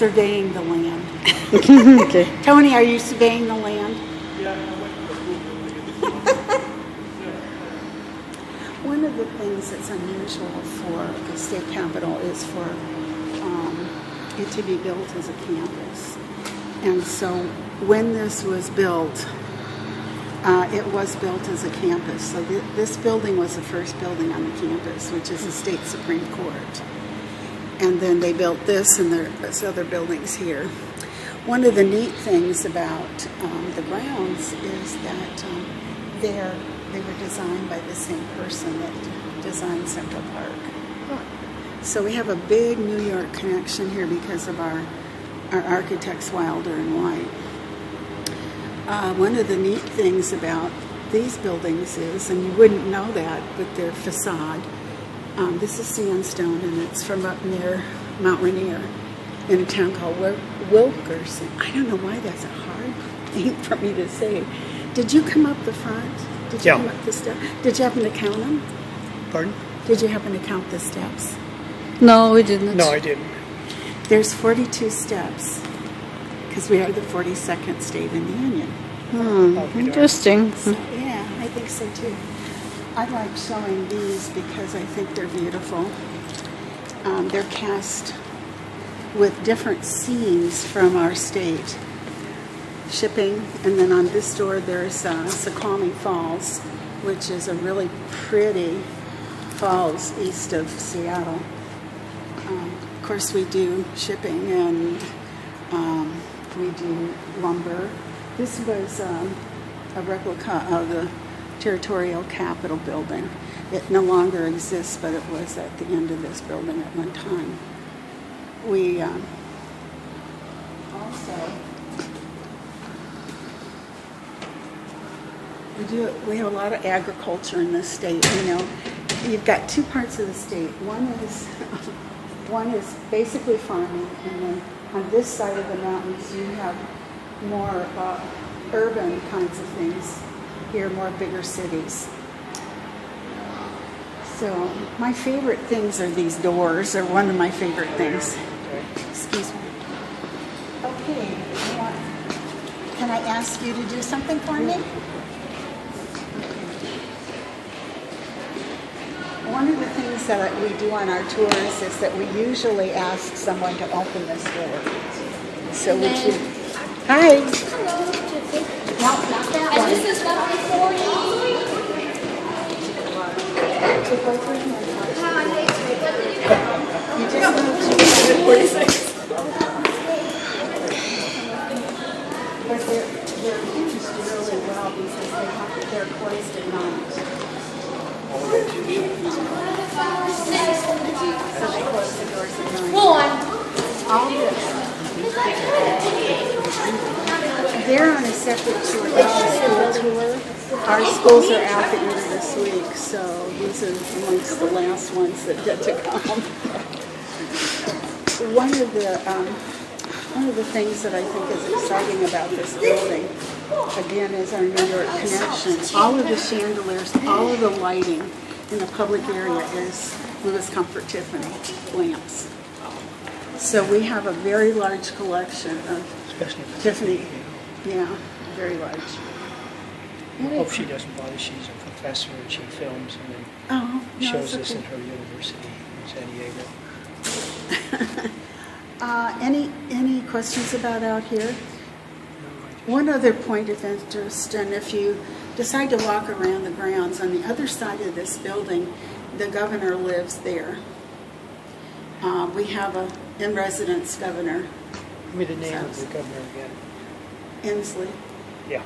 surveying the land. Okay. Tony, are you surveying the land? Yeah, One of the things that's unusual for the state capitol is for it to be built as a campus. And so when this was built, it was built as a campus. So this building was the first building on the campus, which is the state Supreme Court. And then they built this, and there's other buildings here. One of the neat things about the grounds is that they were designed by the same person that designed Central Park. So we have a big New York connection here because of our architects Wilder and White. One of the neat things about these buildings is, and you wouldn't know that, but their facade, this is sandstone, and it's from up near Mount Rainier in a town called Wilkerson. I don't know why that's a hard thing for me to say. Did you come up the front? Did you come up the steps? Did you happen to count them? Pardon? Did you happen to count the steps? No, we didn't. No, I didn't. There's 42 steps because we are the 42nd state in the Union. Interesting. So, yeah, I think so too. I like showing these because I think they're beautiful. They're cast with different scenes from our state. Shipping, and then on this door there's Snoqualmie Falls, which is a really pretty falls east of Seattle. Of course we do shipping and we do lumber. This was a replica of the Territorial Capitol building. It no longer exists, but it was at the end of this building at one time. We we have a lot of agriculture in this state. You know, you've got two parts of the state. One is basically farming, and then on this side of the mountains you have more urban kinds of things. Here, more bigger cities. So my favorite things are these doors. They're one of my favorite things. Excuse me. Okay, can I ask you to do something for me? One of the things that we do on our tours is that we usually ask someone to open this door. So would you? Hi. Hello. No, not that one. This is number 40. You just moved to 46. But they're used really well because they're closed at night. So they close the doors at night. All this. They're on a separate tour, it's a school tour. Our schools are out the end of this week, so these are amongst the last ones that get to come. One of the things that I think is exciting about this building, again, is our New York connection. All of the chandeliers, all of the lighting in the public area is Louis Comfort Tiffany lamps. So we have a very large collection of Tiffany. Yeah, very large. I hope she doesn't bother. She's a professor and she films and then shows us at her university in San Diego. Any questions about out here? One other point of interest, and if you decide to walk around the grounds, on the other side of this building, the governor lives there. We have a in-residence governor. Give me the name of the governor again. Inslee. Yeah.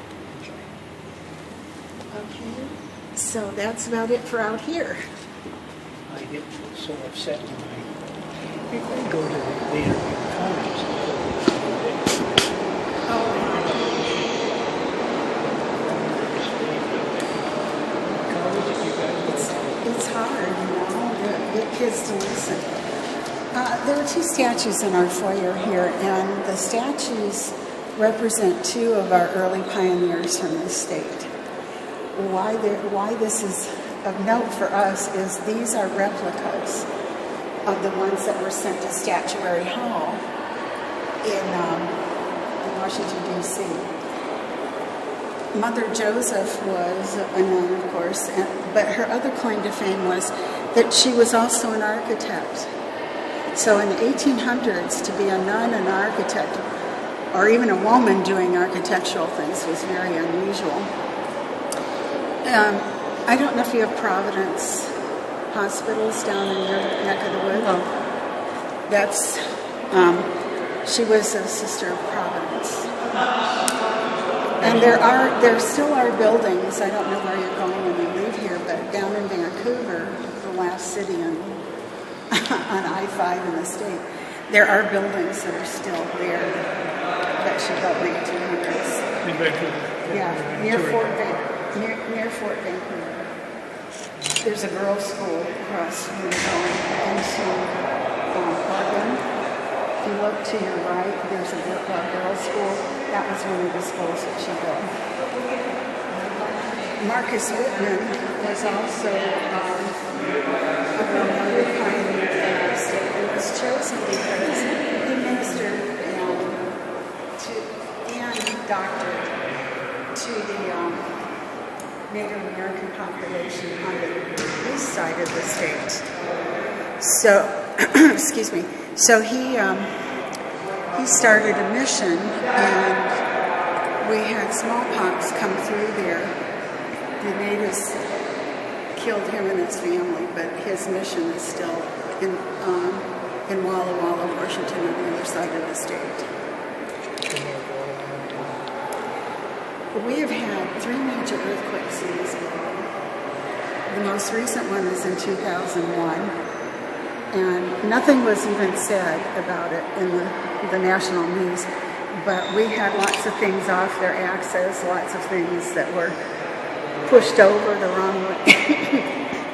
Okay, so that's about it for out here. I get so upset when I go to the interview times. It's hard, you know, to get kids to listen. There are two statues in our foyer here, and the statues represent two of our early pioneers from the state. Why this is of note for us is these are replicas of the ones that were sent to Statuary Hall in Washington, D.C. Mother Joseph was a nun, of course, but her other claim to fame was that she was also an architect. So in the 1800s, to be a nun and an architect, or even a woman doing architectural things, was very unusual. I don't know if you have Providence hospitals down in your neck of the woods. No. That's, she was a sister of Providence. And there still are buildings, I don't know where you're going when you leave here, but down in Vancouver, the last city on I-5 in the state, there are buildings that are still there that she built in the 1800s. In Vancouver? Yeah, near Fort Vancouver. There's a girls' school across from going into Oregon. If you look to your right, there's a girls' school. That was one of the schools that she built. Marcus Whitman was also a real pioneer in our state. He was chosen because he ministered and doctored to the Native American population on the east side of the state. So, excuse me. So he started a mission, and we had smallpox come through there. The natives killed him and his family, but his mission is still in Walla Walla, Washington, on the other side of the state. We have had 3 major earthquakes in this building. The most recent one is in 2001, and nothing was even said about it in the national news, but we had lots of things off their axis, lots of things that were pushed over the wrong way.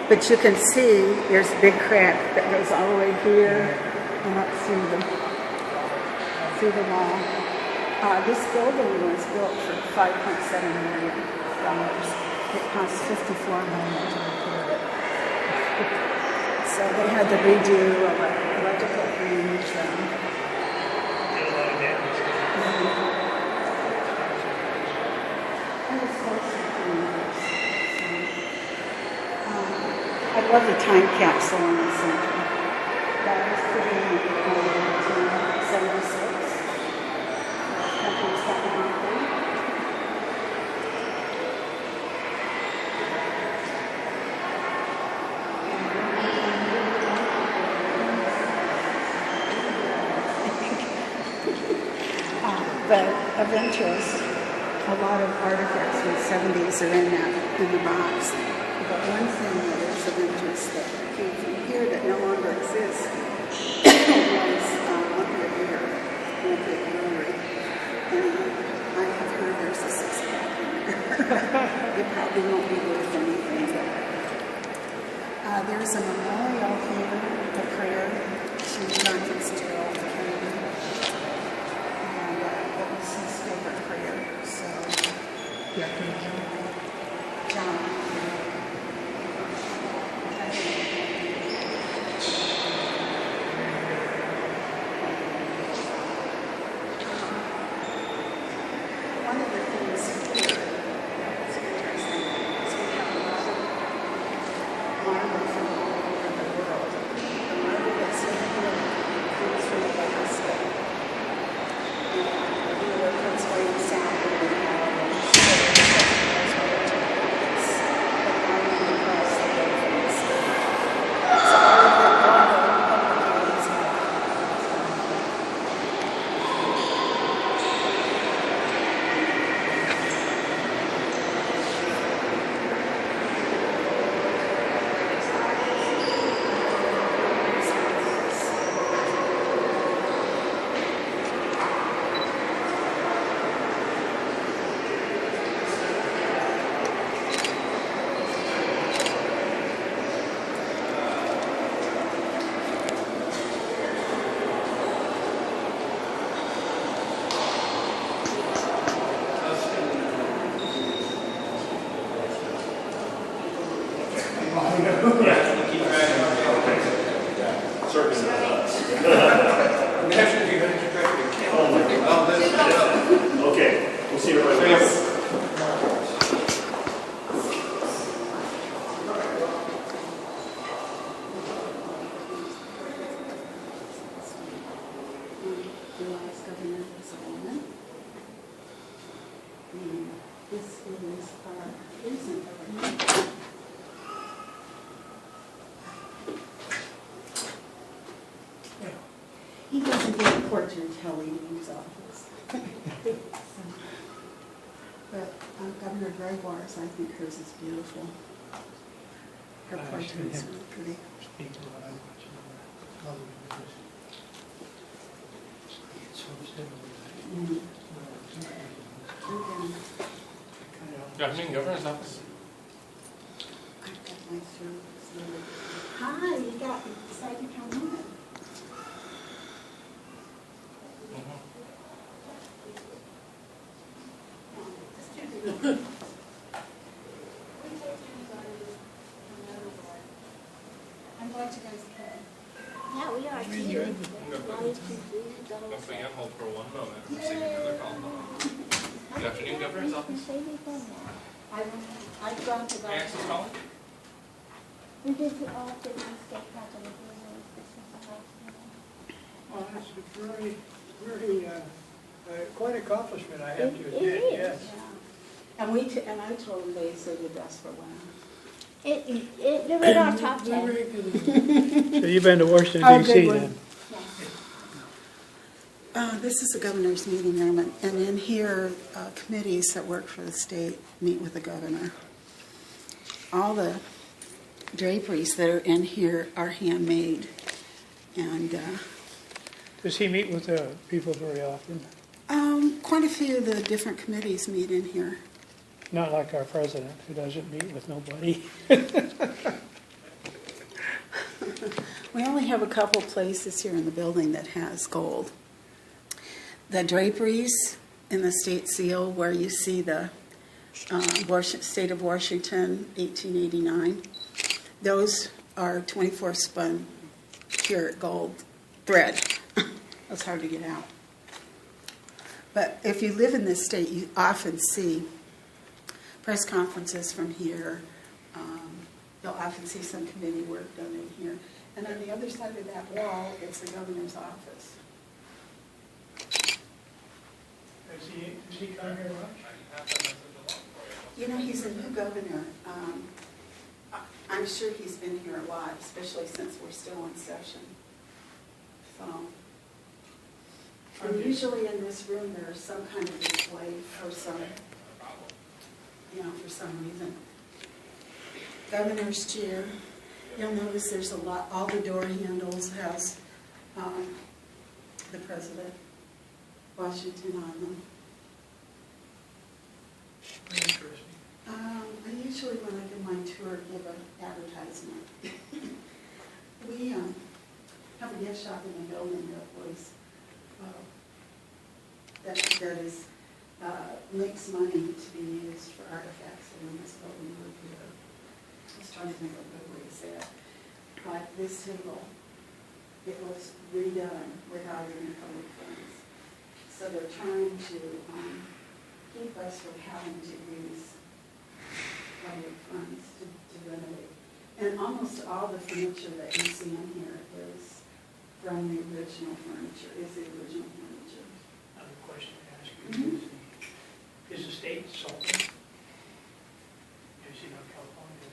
But you can see there's a big crack that goes all the way here and up through the wall. This building was built for $5.7 million. It cost $54 million to repair it. So they had to redo electrical range. I love the time capsule in the center. That was put in 1976. But of interest, a lot of artifacts from the 70s are in the box. But one thing that is of interest that came from here that no longer exists was Olympia Beer, Olympia Brewery. And I have heard there's a 6-pack in there. It probably won't be worth anything. But there's a memorial here, a prayer to John Fitzgerald Kennedy. His favorite prayer, so John. One of the things here that's interesting is we have a lot of marble from all over the world. The marble that's in here comes from Alaska. Prince William Sound, isn't. He doesn't get a portrait until he leaves office. But Governor Gregoire's, I think hers is beautiful. Her portrait is really pretty. Speak to what I watch. Mhm. Good afternoon, Governor's Office. I've got my throat. Hi, you decided to come in. I'm glad you guys came. Yeah, we are too. Don't forget, hold for one moment. I'm receiving another call. Good afternoon, Governor's Office. I've gone to May I ask who's calling? We did all of the state capital. Well, that's a very, very, quite accomplishment, I have to It admit, is. yes. And I told them they said the best for women. It was our top 10. So you've been to Washington Oh, DC good one. then? This is the governor's meeting room, and in here, committees that work for the state meet with the governor. All the draperies that are in here are handmade, and Does he meet with people very often? quite a few of the different committees meet in here. Not like our president, who doesn't meet with nobody. We only have a couple places here in the building that has gold. The draperies in the state seal where you see the state of Washington, 1889, those are 24 spun pure gold thread. That's hard to get out. But if you live in this state, you often see press conferences from here. You'll often see some committee work done in here. And on the other side of that wall, it's the governor's office. Does he come here much? You know, he's a new governor. I'm sure he's been here a lot, especially since we're still in session. So, and usually in this room, there's some kind of display for some, for some reason. Governor's chair. You'll notice there's a lot, all the door handles has the president, Washington on them. Interesting. I usually, when I give my tour, give an advertisement. We have a gift shop in the building that was, that is, makes money to be used for artifacts in this building. I was trying to think of a good way to say it. But this table, it was redone without any public funds. So they're trying to keep us from having to use public funds to renovate. And almost all the furniture that you see in here is from the original furniture, Another question to ask you. Mhm. Is the state salted? As you know, California is,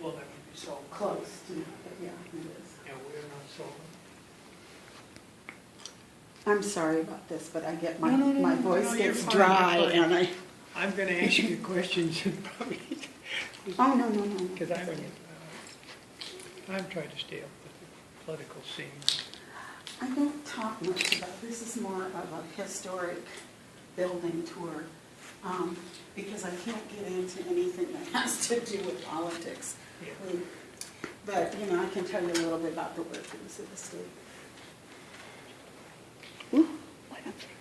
well, that would be salt. Close to, but yeah, it is. Yeah, we're not salted. I'm sorry about this, but I get my, No, no, no, my no, voice no, you're gets fine, dry you're fine. and I'm going to ask you questions and probably, oh, no. because I'm trying to stay up with the political scene. I don't talk much about, this is more of a historic building tour, because I can't get into anything that has to do with politics. Yeah. But, I can tell you a little bit about the workings of the state. Ooh, what happened?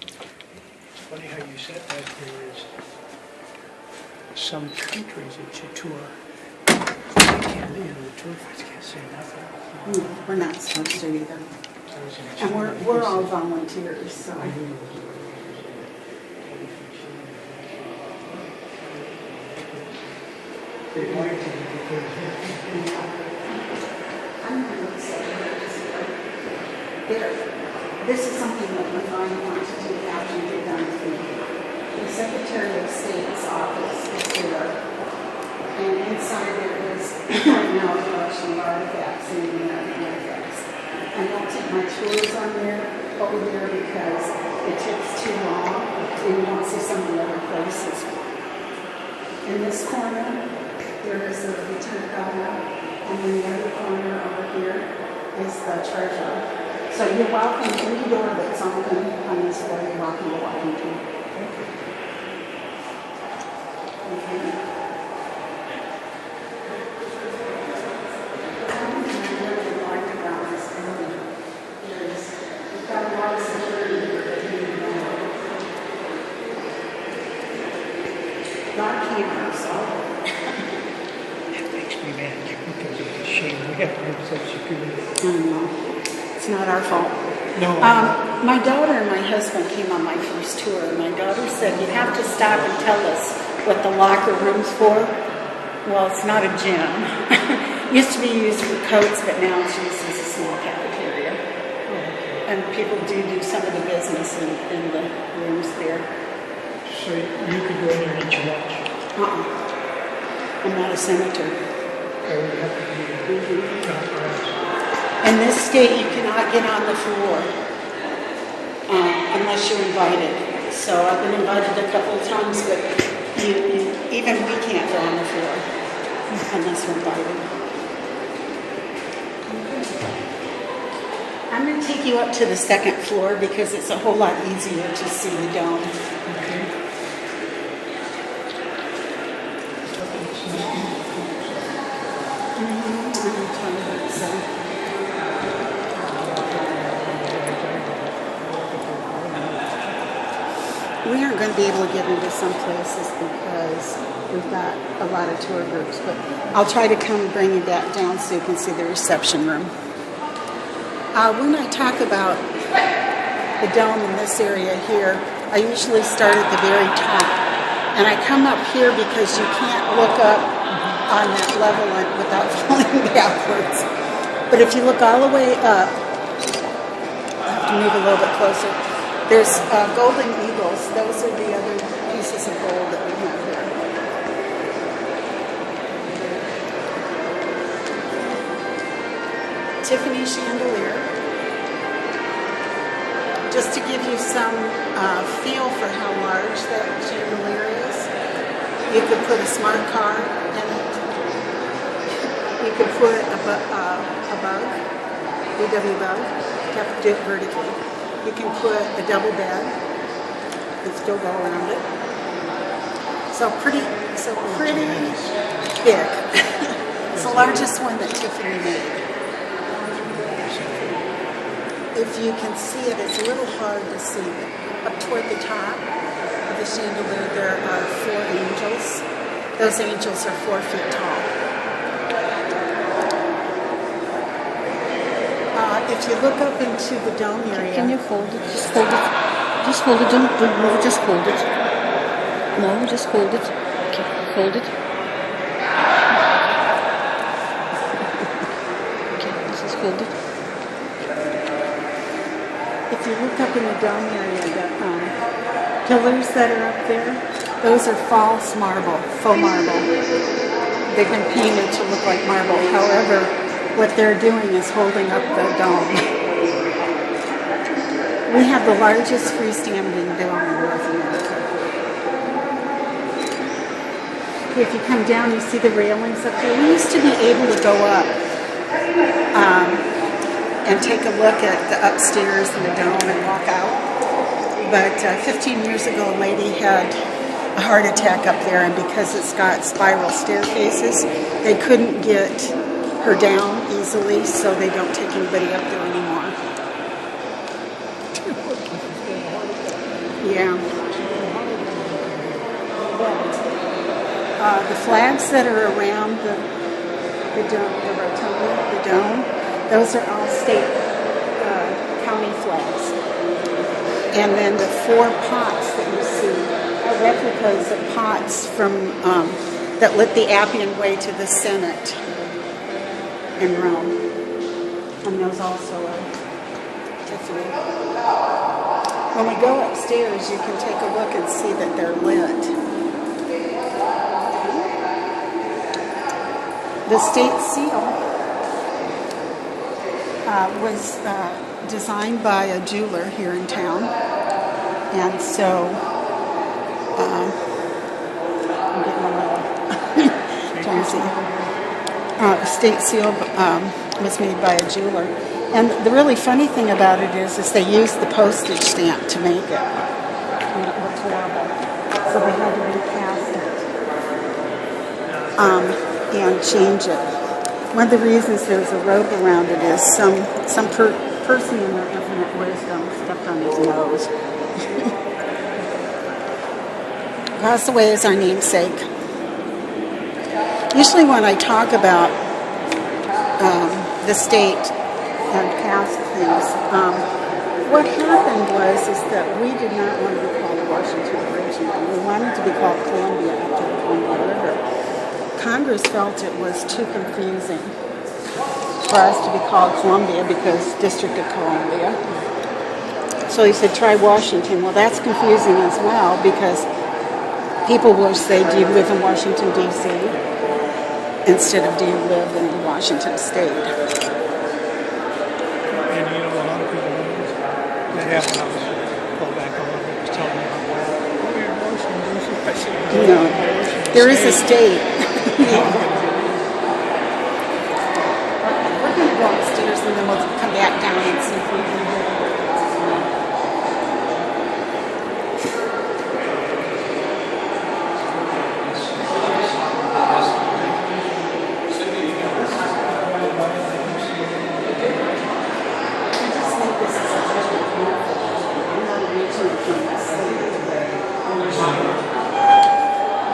It's funny how you said that there is some countries that you tour. The tour guides can't say nothing. No, we're not supposed to either. And we're all volunteers, so. This is something that we find want to do after you get done with me. the Secretary of State's office is there. And inside there is right now a collection of artifacts and American artifacts. I won't take my tours on there over there because it takes too long and you won't see some of the other places. In this corner, there is the lieutenant governor, and in the other corner over here is the treasurer. So you're welcome, any door that's open on this floor, you're welcome to walk into. Okay. We've got a lot of security here that you need to know. A lot of cameras all over. It makes me mad because it's a shame we have to have such security. It's not our fault. No. My daughter and my husband came on my first tour, and my daughter said, you have to stop and tell us what the locker room's for. Well, it's not a gym. Used to be used for coats, but now it's used as a small cafeteria. And people do some of the business in the rooms there. So you could go in there and eat your lunch. I'm not a senator. Or you have to be authorized. In this state, you cannot get on the floor unless you're invited. So I've been invited a couple of times, but even we can't go on the floor unless we're invited. I'm going to take you up to the second floor because it's a whole lot easier to see the dome. We aren't going to be able to get into some places because we've got a lot of tour groups, but I'll try to come and bring you back down so you can see the reception room. When I talk about the dome in this area here, I usually start at the very top. And I come up here because you can't look up on that level without falling backwards. But if you look all the way up, I have to move a little bit closer. There's golden eagles. Those are the other pieces of gold that we have here. Tiffany chandelier. Just to give you some feel for how large that chandelier is, you could put a smart car in it. You could put a bug, VW bug. You have to do it vertically. You can put a double bed and still go around it. So pretty big. It's the largest one that Tiffany made. If you can see it, it's a little hard to see. Up toward the top of the chandelier, there are 4 angels. Those angels are 4 feet tall. If you look up into the dome area... Can you hold it? Just hold it. Just hold it. Don't move. Just hold it. No, just hold it. Okay, hold it. Okay, just hold it. If you look up in the dome area, the pillars that are up there, those are false marble, faux marble. They've been painted to look like marble. However, what they're doing is holding up the dome. We have the largest freestanding dome in North America. If you come down, you see the railings up there. We used to be able to go up and take a look at the upstairs in the dome and walk out. But 15 years ago, a lady had a heart attack up there, and because it's got spiral staircases, they couldn't get her down easily, so they don't take anybody up there anymore. Yeah. But the flags that are around the dome, the rotunda, the dome, those are all state county flags. And then the 4 pots that you see are replicas of pots from that lit the Appian Way to the Senate in Rome. And those also are Tiffany. When we go upstairs, you can take a look and see that they're lit. The state seal was designed by a jeweler here in town, and so I'm getting a little trying to see. The state seal was made by a jeweler. And the really funny thing about it is they used the postage stamp to make it. And it looked horrible. So they had to recast it and change it. One of the reasons there's a rope around it is some person in their infinite wisdom stepped on his nose. Castaway is our namesake. Usually when I talk about the state and past things, what happened was that we did not want to be called Washington originally. We wanted to be called Columbia after the Columbia River. Congress felt it was too confusing for us to be called Columbia because District of Columbia. So he said, try Washington. Well, that's confusing as well because people will say, do you live in Washington, D.C.? instead of do you live in Washington State? And you know, a lot of people that have a house go back on it, was telling me how well, oh, you're in Washington, D.C. I said, No, there is a state. We're going to go upstairs and then we'll come back down and see if we can do it.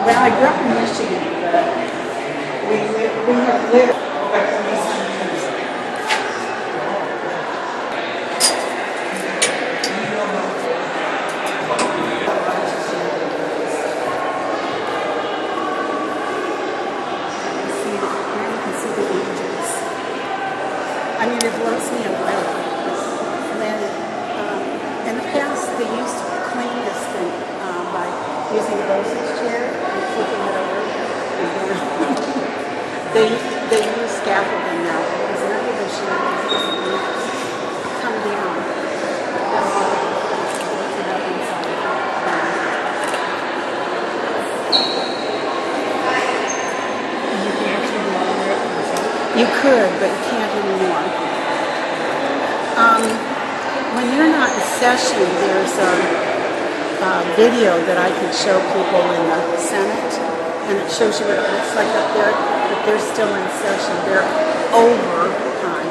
Well, I grew up in Michigan, but we have lived. I mean, it blows me away. When, in the past, they used to clean this thing by using a postage chair and flipping it over. they use scaffolding now because none of the shoes come down. You could, but you can't anymore. When you're not in session, there's a video that I could show people in the Senate, and it shows you what it looks like up there, but they're still in session. They're over time.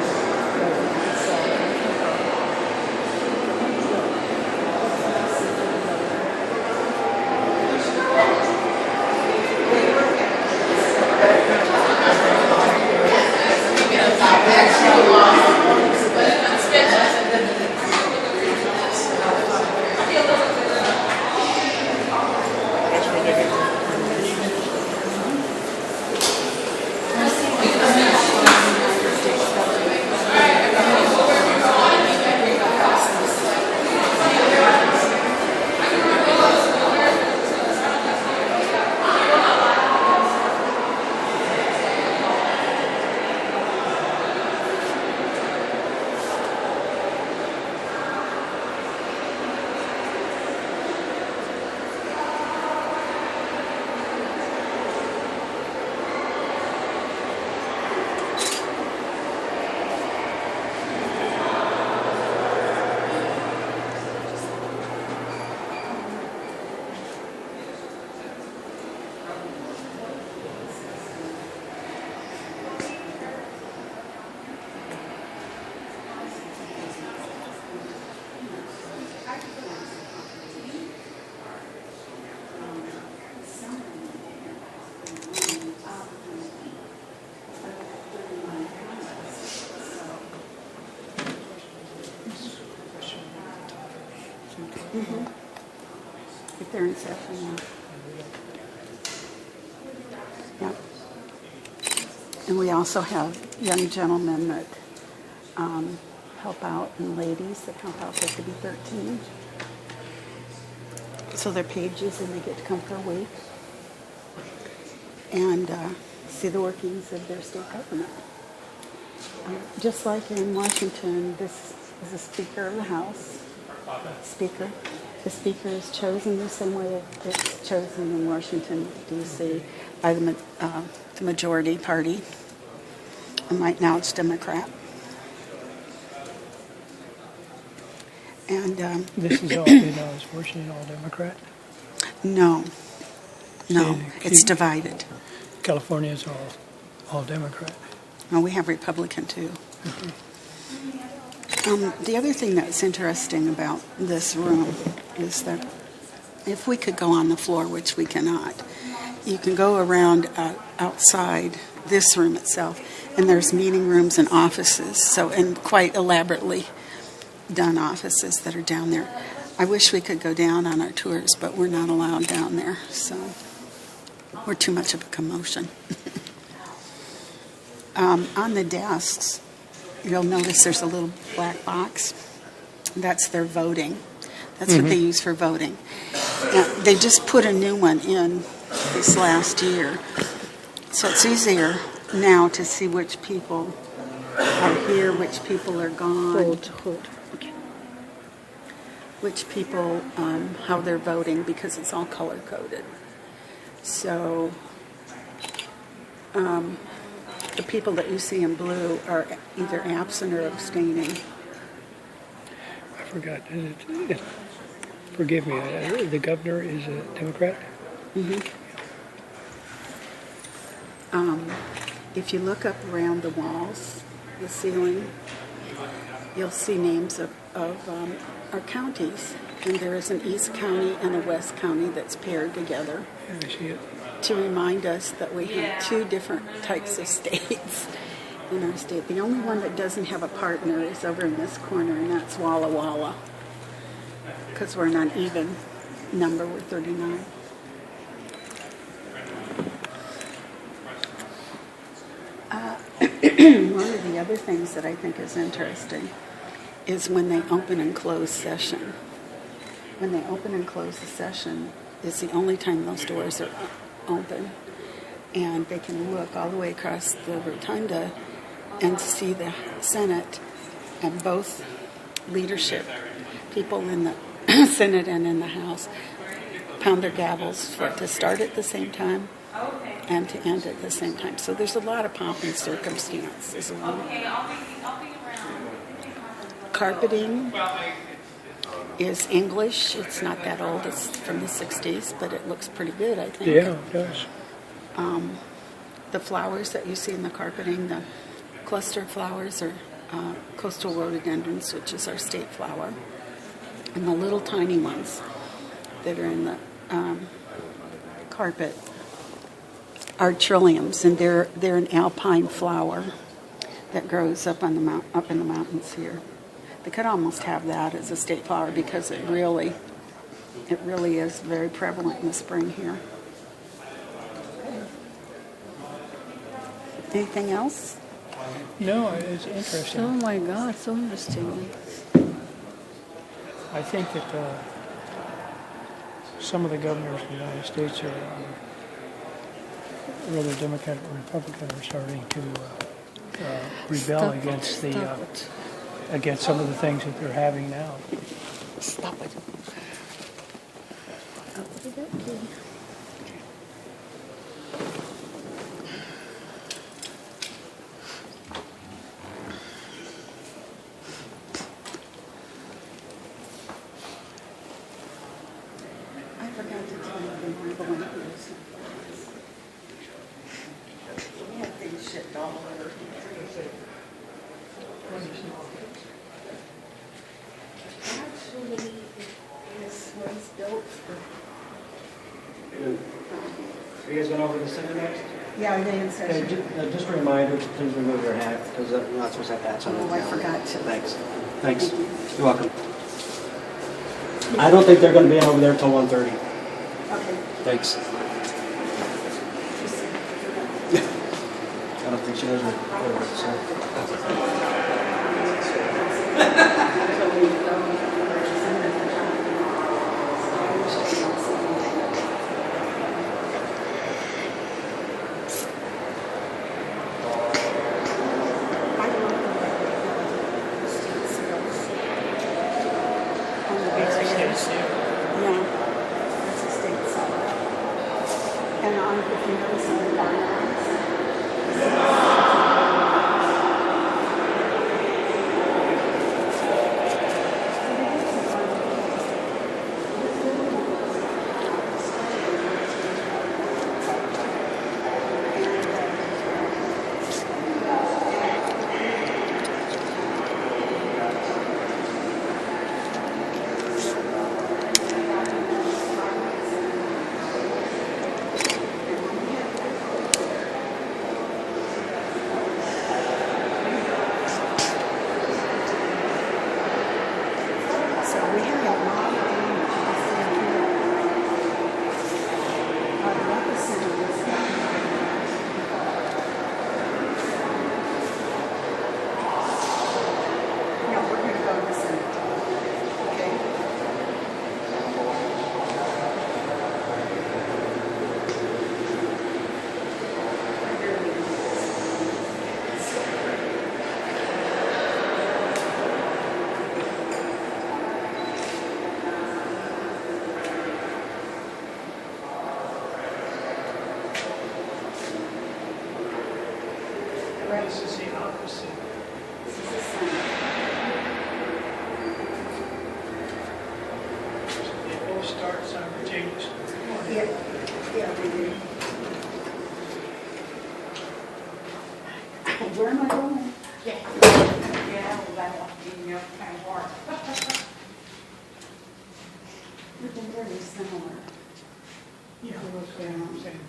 If they're in session, yeah. And we also have young gentlemen that help out, and ladies that help out. They could be 13. So they're pages, and they get to come for a week and see the workings of their state government. Just like in Washington, this is the Speaker of the House. Speaker. The Speaker is chosen the same way it's chosen in Washington, D.C. by the majority party. And right now it's Democrat. And This is all, is Washington all Democrat? no, See, it's divided. California is all Democrat. Well, we have Republican too. The other thing that's interesting about this room is that if we could go on the floor, which we cannot, you can go around outside this room itself, and there's meeting rooms and offices, and quite elaborately done offices that are down there. I wish we could go down on our tours, but we're not allowed down there, so we're too much of a commotion. On the desks, you'll notice there's a little black box. That's their voting. That's what they use for voting. They just put a new one in this last year. So it's easier now to see which people are here, which people are gone, Okay. which people, how they're voting, because it's all color-coded. So the people that you see in blue are either absent or abstaining. I forgot. Forgive me. The governor is a Democrat? If you look up around the walls, the ceiling, you'll see names of our counties. And there is an East County and a West County that's paired together Yeah, I see it. to remind us that we have two different types of states in our state. The only one that doesn't have a partner is over in this corner, and that's Walla Walla, because we're an uneven number. We're 39. One of the other things that I think is interesting is when they open and close session. When they open and close the session is the only time those doors are open. And they can look all the way across the rotunda and see the Senate and both leadership, people in the Senate and in the House, pound their gavels for it to start at the same time and to end at the same time. So there's a lot of pomp and circumstance as well. Carpeting is English. It's not that old. It's from the 60s, but it looks pretty good, I think. Yeah, it does. The flowers that you see in the carpeting, the cluster flowers are coastal rhododendrons, which is our state flower. And the little tiny ones that are in the carpet are trilliums, and they're an alpine flower that grows up in the mountains here. They could almost have that as a state flower because it really is very prevalent in the spring here. Anything else? No, it's interesting. Oh my God, so interesting. I think that some of the governors of the United States are whether Democrat or Republican are starting to rebel against some of the things that they're having now. Stop it. I forgot to tell you the Marble is. We have things shipped all over. Actually, this was built for. Are you guys going over the center next? Yeah, are they in Okay, session? just a reminder, please remove your hat, because you're not supposed to have hats on. Oh, I forgot to. Thanks. Thanks. Thank you. You're welcome. I don't think they're going to be over there till 1:30. Okay. Thanks. I don't think she knows what to say. It's there. Yeah, it's a state cellar. And on, if you notice on the guidelines, so we have a lot of damages in here. Our epicenter is no, we're going to go to the center. Okay. This is the opposite. This is the center. It all starts on Virginia Street. Yeah, we do. Where am I going? We've been very similar. Yeah, If you look same, down. same.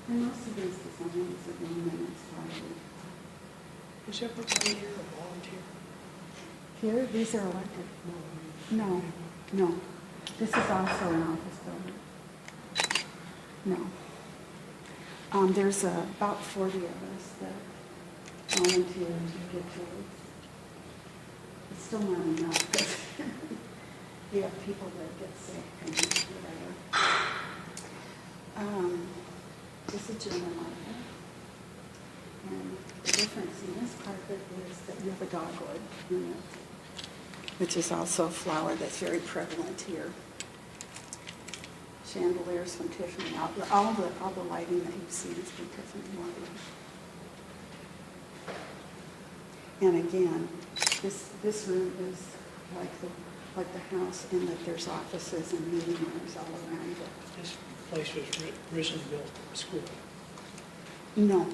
And most of these designs are going in as private. Is everybody here a volunteer? Here, these are elected. No, no. This is also an office building. No. There's about 40 of us that volunteer to get towards. It's still not enough, because you have people that get sick and whatever. This is German market. And the difference in this carpet is that you have a dogwood in it, which is also a flower that's very prevalent here. Chandeliers from Tiffany. All the lighting that you see is from Tiffany lighting. And again, this room is like the house in that there's offices and meeting rooms all around it. This place was originally built for school. No,